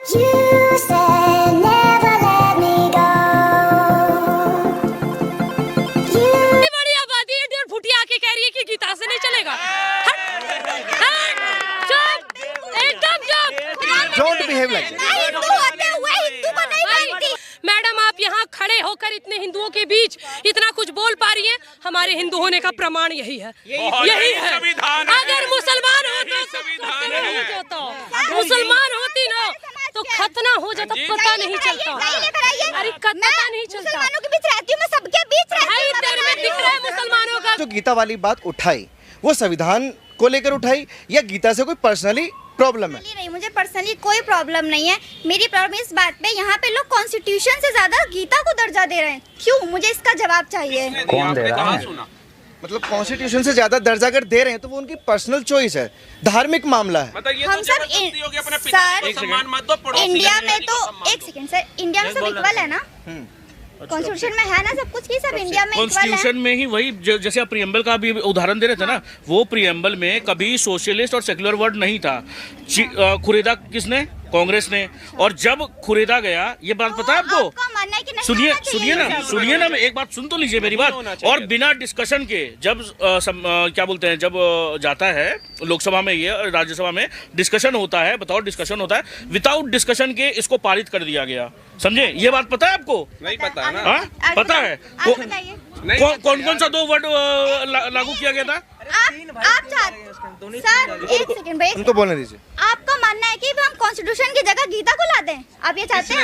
You said never let me go. बड़ी आबादी है, डेढ़ फुटिया आके कह रही है कि गीता से नहीं चलेगा। चुप, एकदम चुप। Don't behave like that. Hindu होते हुए हिंदू को नहीं मानती। मैडम, आप यहाँ खड़े होकर इतने हिंदुओं के बीच इतना कुछ बोल पा रही हैं, हमारे हिंदू होने का प्रमाण यही है। यही है। अगर मुसलमान होता, मुसलमान होती ना तो खतना हो जाता, पता नहीं चलता। अरे पता नहीं चलता। मुसलमानों के बीच रहती हूँ मैं, सबके बीच रहती हूँ। तेरे में दिख रहा है मुसलमानों का। जो गीता वाली बात उठाई वो संविधान को लेकर उठाई या गीता से कोई पर्सनली प्रॉब्लम है? नहीं, मुझे पर्सनली कोई प्रॉब्लम नहीं है। मेरी प्रॉब्लम इस बात पे, यहाँ पे लोग कॉन्स्टिट्यूशन से ज्यादा गीता को दर्जा दे रहे हैं। क्यों? मुझे इसका जवाब चाहिए। कौन दे रहा है? मतलब कॉन्स्टिट्यूशन से ज्यादा दर्जा अगर दे रहे हैं तो वो उनकी पर्सनल चॉइस है, धार्मिक मामला है। हम सब सर इंडिया में तो एक सेकंड सर, इंडिया में सब इक्वल है ना? कॉन्स्टिट्यूशन में है ना सब कुछ, की सब इंडिया में इक्वल है। कॉन्स्टिट्यूशन में ही वही जैसे आप प्रियम्बल का भी उदाहरण दे रहे थे ना, वो प्रियम्बल में कभी सोशलिस्ट और सेक्युलर वर्ड नहीं था। खुरेदा किसने? कांग्रेस ने। और जब खुरेदा गया, ये बात पता है आपको? सुनिए ना, मैं एक बात सुन तो लीजिए मेरी बात। और बिना डिस्कशन के जब क्या बोलते हैं, जब जाता है लोकसभा में, ये राज्यसभा में डिस्कशन होता है, बताओ डिस्कशन होता है, विदाउट डिस्कशन के इसको पारित कर दिया गया। समझे? ये बात पता है आपको? नहीं पता ना। हाँ, पता है। कौन कौन सा 2 वर्ड लागू किया गया था? आप सर एक सेकंड भाई, उनको बोलने दीजिए। आपका मानना है कि हम कॉन्स्टिट्यूशन की जगह गीता को ला दें? आप ये चाहते हैं?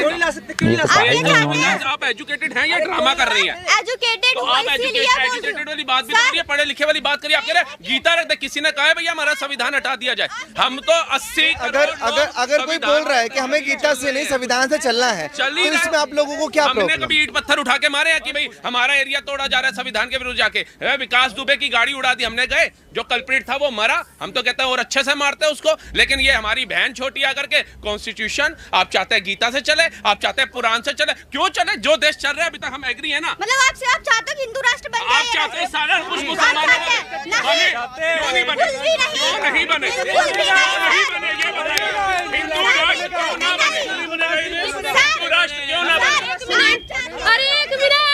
आप एजुकेटेड हैं या ड्रामा कर रही हैं? एजुकेटेड तो आप एजुकेटेड वाली बात भी करिए, पढ़े लिखे वाली बात करिए। आप कह रहे हैं गीता रख दे, किसी ने कहा है भैया हमारा संविधान हटा दिया जाए? हम तो 80 अगर कोई बोल रहा है कि हमें गीता से नहीं संविधान से चलना है, तो इसमें आप लोगों को क्या हमने प्रॉब्लम? कभी ईंट पत्थर उठा के मारे हैं कि भाई हमारा एरिया तोड़ा जा रहा है संविधान के विरुद्ध जाके? विकास दुबे की गाड़ी उड़ा दी हमने, गए जो कल्प्रिट था वो मरा, हम तो कहते हैं और अच्छे से मारते हैं उसको। लेकिन ये हमारी बहन छोटी आकर के कॉन्स्टिट्यूशन, आप चाहते हैं गीता से चले, आप चाहते हैं पुराण से चले, क्यों चले? जो देश चल रहा है अभी तक हम एग्री है ना। मतलब आप चाहते हो कि हिंदू राष्ट्र बन जाए? आप चाहते हैं सारा कुछ मुसलमान बने? क्यों नहीं बने? क्यों नहीं बने? ये बताइए। हिंदू राष्ट्र क्यों ना बने? हिंदू राष्ट्र क्यों ना बने? अरे एक मिनट,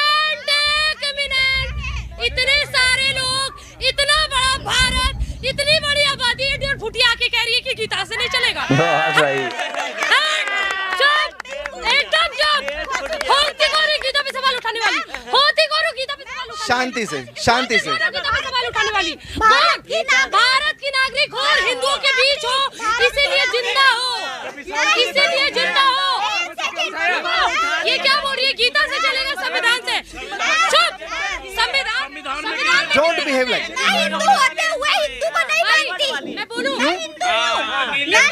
इतने सारे लोग, इतना बड़ा भारत, इतनी बड़ी आबादी है, 1.5 फुटिया आके कह रही है कि गीता से नहीं चलेगा। चुप, एकदम चुप। होती कौन है गीता पे सवाल उठाने वाली? होती कौन है गीता पे सवाल उठाने वाली? शांति से गीता पे सवाल उठाने वाली भारत की नागरिक हो और हिंदुओं के बीच हो, इसीलिए जिंदा हो, इसीलिए जिंदा हो। ये क्या बोल रही है? गीता से चलेगा, संविधान से? चुप, संविधान। Don't behave like that. Hindu होते हुए हिंदू को नहीं मानती। मैं बोलूं? मैं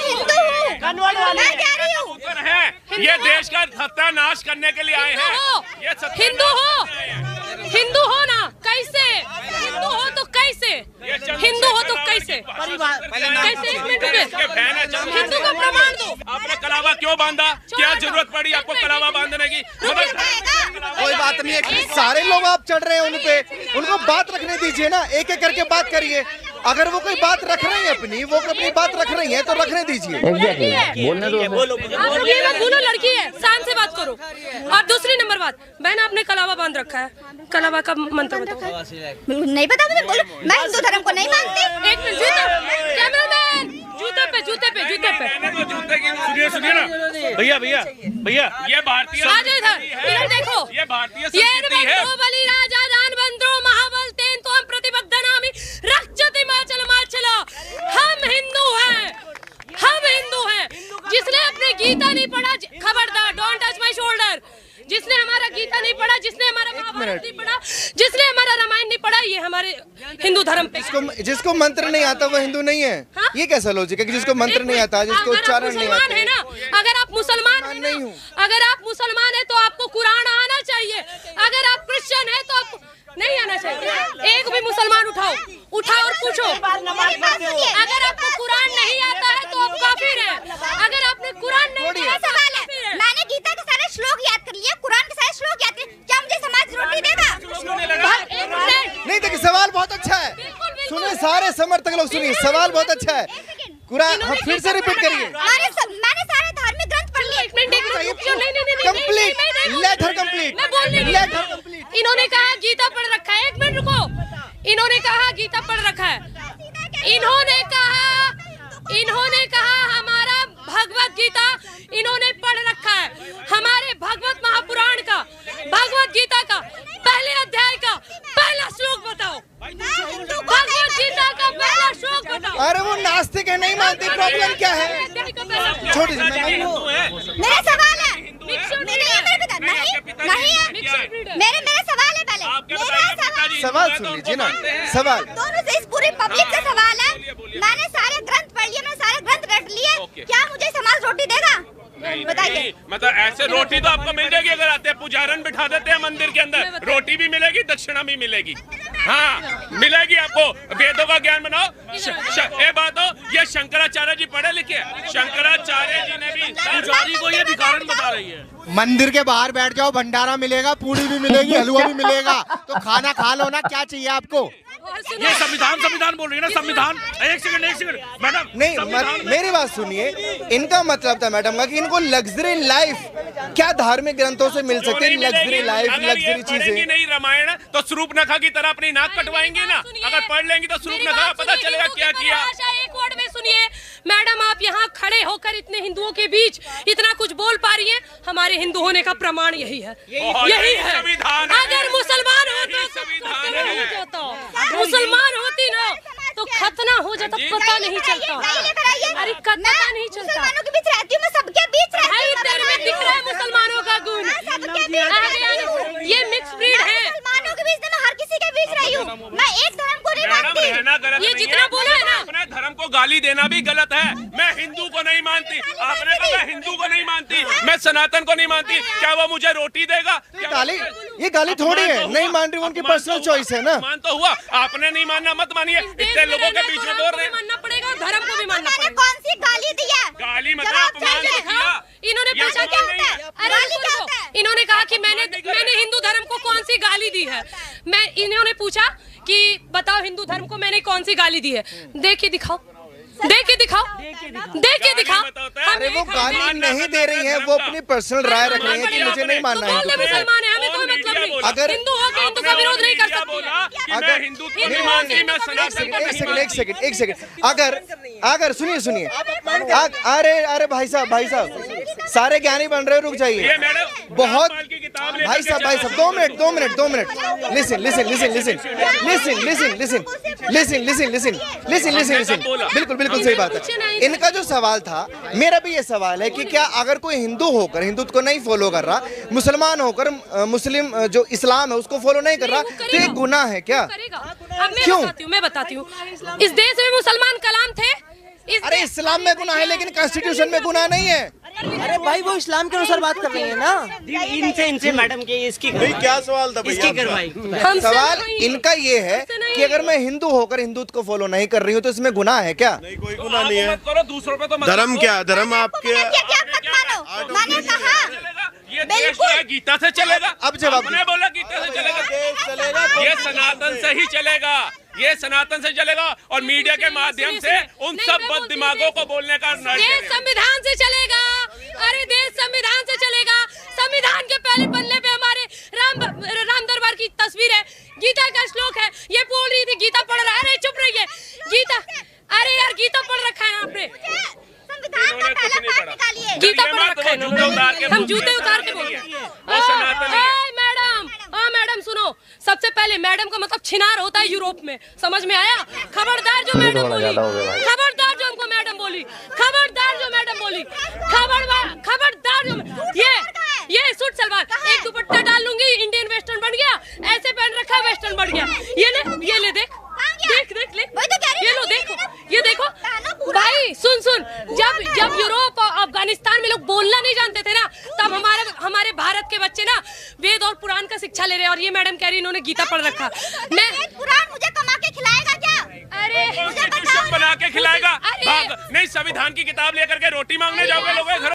हिंदू हूँ, मैं कह रही हूँ। ये देश का सत्यानाश करने के लिए आए हैं। हिंदू हो ना? कैसे हिंदू हो तो कैसे? हिंदू हो तो कैसे? कैसे? एक मिनट रुकिए, हिंदू का प्रमाण दो। आपने कलावा क्यों बांधा? क्या जरूरत पड़ी आपको कलावा बांधने की? कोई बात नहीं है, सारे लोग आप चढ़ रहे हैं उन पे, उनको बात रखने दीजिए ना, एक एक करके बात करिए। अगर वो कोई बात रख रही है अपनी, वो अपनी बात रख रही है तो रखने दीजिए। बोलने दो। आप ये मत बोलो लड़की है, शान से बात करो। और दूसरी नंबर बात, बहन आपने कलावा बांध रखा है, कलावा का मंत्र बताओ। नहीं पता मुझे, बोलो। मैं हिंदू धर्म को नहीं मानती। एक मिनट, कैमरामैन, जूते पे। सुनिए ना भैया, ये भारतीय आ जाओ इधर देखो। ये भारतीय संस्कृति है। बलि राजा दान बंद्रो महाबल तेन तो हम प्रतिबद्ध नामी रक्षति माचल माचला। हम हिंदू हैं। जिसने अपने गीता नहीं पढ़ा, खबरदार, डोंट टच माय शोल्डर। जिसने हमारा गीता नहीं पढ़ा, जिसने हमारा महाभारत नहीं पढ़ा, जिसने हमारा रामायण नहीं पढ़ा, ये हमारे हिंदू धर्म पे। जिसको मंत्र नहीं आता वो हिंदू नहीं है? हाँ? ये कैसा लॉजिक है कि जिसको मंत्र नहीं आता, जिसको उच्चारण नहीं आता? है ना, अगर आप मुसलमान है तो आपको कुरान आना चाहिए। अगर आप क्रिश्चियन है तो आपको नहीं आना चाहिए। एक भी मुसलमान उठाओ और पूछो। अगर आपको कुरान नहीं आता है तो आप काफिर हैं। अगर आपने कुरान नहीं पढ़ा, सवाल है, मैंने गीता के सारे श्लोक याद कर लिए, कुरान के सारे श्लोक याद कर, क्या मुझे समाज रोटी देगा? नहीं, देखिए सवाल बहुत अच्छा है। सुनिए सारे समर्थक लोग, सुनिए सवाल बहुत अच्छा है। कुरान फिर से रिपीट करिए। मैंने सारे धार्मिक ग्रंथ पढ़ इन्होंने कहा गीता पढ़ रखा है, 1 मिनट रुको, इन्होंने कहा गीता पढ़ रखा है, इन्होंने कहा हमारा भगवत गीता इन्होंने पढ़ रखा है, हमारे भगवत महापुराण का, भगवत गीता का पहले अध्याय का पहला श्लोक बताओ, भगवत गीता का पहला श्लोक बताओ। अरे वो नास्तिक है, नहीं मानती, प्रॉब्लम क्या है? छोटी सी मेरा सवाल है, नहीं है, मेरे सवाल है, पहले मेरा सवाल सुन लीजिए ना, सवाल दोनों से, इस पूरी पब्लिक से सवाल है। मैंने सारे ग्रंथ पढ़ लिए, मैंने सारे ग्रंथ रट लिए, क्या मुझे समाज रोटी देगा? बताइए। मतलब ऐसे रोटी तो आपको मिल जाएगी अगर आते हैं, पुजारन बिठा देते हैं मंदिर के अंदर, रोटी भी मिलेगी, दक्षिणा भी मिलेगी, हाँ मिलेगी आपको, वेदों का ज्ञान बनाओ। ये बात हो, ये शंकराचार्य जी पढ़े लिखे, शंकराचार्य जी ने भी पुजारी को ये भिखारन बता रही है। मंदिर के बाहर बैठ जाओ, भंडारा मिलेगा, पूरी भी मिलेगी, हलवा भी मिलेगा, तो खाना खा लो ना, क्या चाहिए आपको? ये संविधान बोल रही है ना, संविधान। एक सेकंड मैडम, नहीं मेरी बात सुनिए, इनका मतलब था मैडम का कि इनको लग्जरी लाइफ क्या धार्मिक ग्रंथों से मिल सकती है? लग्जरी लाइफ, लग्जरी चीजें नहीं रामायण तो स्वरूपनखा की तरह अपनी नाक कटवाएंगे ना, अगर पढ़ लेंगी तो स्वरूपनखा पता चलेगा क्या किया। एक वर्ड में सुनिए मैडम, आप यहाँ खड़े होकर इतने हिंदुओं के बीच इतना कुछ बोल पा रही हैं, हमारे हिंदू होने का प्रमाण यही है, यही है। अगर मुसलमान होता, मुसलमान होती ना तो खतना हो जाता, पता नहीं चलता, अरे पता नहीं चलता। मुसलमानों के बीच रहती हूँ मैं, सबके बीच रहती हूँ। तेरे में दिख रहा है मुसलमानों का गुण, ये मिक्स ब्रीड है। मुसलमानों के बीच मैं हर किसी के बीच रही हूँ, मैं एक धर्म को नहीं मानती। ये जितना बोला है ना, अपने धर्म को गाली देना भी गलत है। मैं हिंदू को नहीं मानती, आपने कहा मैं हिंदू को नहीं मानती, मैं सनातन को नहीं मानती, क्या वो मुझे रोटी देगा? ये गाली थोड़ी है, नहीं मान रही, उनकी पर्सनल चॉइस है ना। मान तो हुआ, आपने नहीं मानना मत मानिए, इतने लोगों के बीच में बोल रहे हैं। मानना पड़ेगा, धर्म को भी मानना पड़ेगा। कौन सी गाली दी है? गाली मतलब अपमान तो किया। इन्होंने पूछा क्या होता है? अरे इन्होंने कहा कि मैंने हिंदू धर्म को कौन सी गाली दी है। इन्होंने पूछा कि बताओ हिंदू धर्म को मैंने कौन सी गाली दी है, देख के दिखाओ, देख के दिखाओ, देख के दिखाओ। अरे वो गाली नहीं दे रही है, वो अपनी पर्सनल राय रख रही है कि मुझे नहीं मानना है। मुसलमान है, हमें कोई मतलब नहीं। अगर हिंदू हो के हिंदू का विरोध नहीं कर सकते। अगर एक सेकंड, अगर सुनिए, अरे भाई साहब सारे ज्ञानी बन रहे हो, रुक जाइए बहुत। भाई साहब 2 मिनट लिसन, बिल्कुल सही बात है। इनका जो सवाल था, मेरा भी ये सवाल है कि क्या अगर कोई हिंदू होकर हिंदुत्व को नहीं फॉलो कर रहा, मुसलमान होकर मुस्लिम जो इस्लाम है उसको फॉलो नहीं कर रहा, तो ये गुनाह है क्या? क्यों? मैं बताती हूँ, इस देश में मुसलमान कलाम थे। अरे इस्लाम में गुनाह है, लेकिन कॉन्स्टिट्यूशन में गुनाह नहीं है। अरे भाई वो इस्लाम के अनुसार बात कर रही है ना। इनसे मैडम के इसकी क्या सवाल था इसकी करवाई। सवाल इनका ये है कि अगर मैं हिंदू होकर हिंदुत्व को फॉलो नहीं कर रही हूँ तो इसमें गुनाह है क्या? नहीं, कोई गुनाह नहीं है। करो दूसरों पे तो धर्म क्या, धर्म आपके मैंने कहा ये देश जो है गीता से चलेगा। अब जवाब आपने बोला गीता से चलेगा, ये सनातन से ही चलेगा, ये सनातन से चलेगा और मीडिया के माध्यम से उन सब बद दिमागों को बोलने का देश संविधान से चलेगा। अरे देश संविधान से चलेगा। संविधान के पहले पन्ने पे हमारे राम दरबार की तस्वीर है, गीता का श्लोक है। ये बोल रही थी गीता पढ़ रहा है, अरे चुप रहिए, गीता, अरे यार गीता पढ़ रखा है आपने, गीता पढ़ रखा है, हम जूते उतार के बोल मैडम सुनो, सबसे पहले मैडम का मतलब छिनार होता है यूरोप में, समझ में आया? खबरदार जो मैडम बोली, खबरदार जो हमको मैडम बोली, खबरदार जो मैडम बोली, खबरदार जो ये सूट सलवार एक दुपट्टा डाल लूंगी, इंडियन वेस्टर्न बन गया, ऐसे पहन रखा वेस्टर्न बन गया। ये ले देख ये लो देखो, ये देखो भाई, सुन जब यूरोप और अफगानिस्तान में लोग बोलना नहीं जानते थे ना, तब हमारे भारत के बच्चे ना वेद और पुराण का शिक्षा ले रहे हैं, और ये मैडम कह रही इन्होंने गीता पढ़ रखा। मैं पुराण मुझे कमा के खिलाएगा क्या? अरे बना के खिलाएगा? नहीं, संविधान की किताब लेकर के रोटी मांगने जाओगे लोगों के घर